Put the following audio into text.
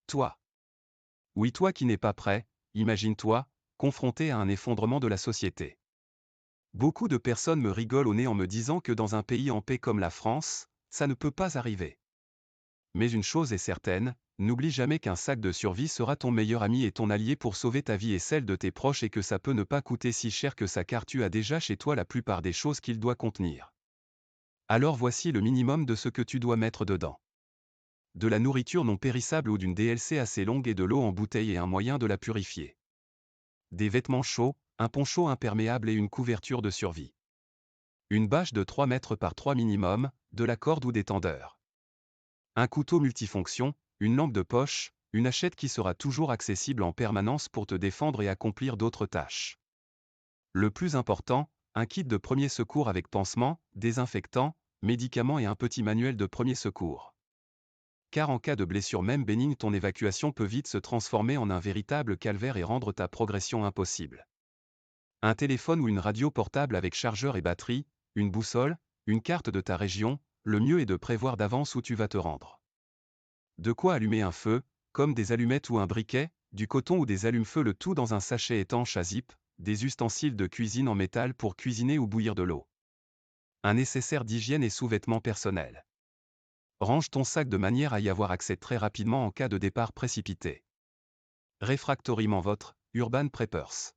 Toi. Oui, toi qui n'es pas prêt, imagine-toi, confronté à un effondrement de la société. Beaucoup de personnes me rigolent au nez en me disant que dans un pays en paix comme la France, ça ne peut pas arriver. Mais une chose est certaine, n'oublie jamais qu'un sac de survie sera ton meilleur ami et ton allié pour sauver ta vie et celle de tes proches et que ça peut ne pas coûter si cher que ça car tu as déjà chez toi la plupart des choses qu'il doit contenir. Alors voici le minimum de ce que tu dois mettre dedans. De la nourriture non périssable ou d'une DLC assez longue et de l'eau en bouteille et un moyen de la purifier. Des vêtements chauds, un poncho imperméable et une couverture de survie. Une bâche de 3 mètres par 3 minimum, de la corde ou des tendeurs. Un couteau multifonction, une lampe de poche, une hachette qui sera toujours accessible en permanence pour te défendre et accomplir d'autres tâches. Le plus important, un kit de premier secours avec pansement, désinfectant, médicaments et un petit manuel de premier secours. Car en cas de blessure même bénigne, ton évacuation peut vite se transformer en un véritable calvaire et rendre ta progression impossible. Un téléphone ou une radio portable avec chargeur et batterie, une boussole, une carte de ta région, le mieux est de prévoir d'avance où tu vas te rendre. De quoi allumer un feu, comme des allumettes ou un briquet, du coton ou des allumes-feu, le tout dans un sachet étanche à zip, des ustensiles de cuisine en métal pour cuisiner ou bouillir de l'eau. Un nécessaire d'hygiène et sous-vêtements personnels. Range ton sac de manière à y avoir accès très rapidement en cas de départ précipité. Réfractoriement votre Urban Preppers.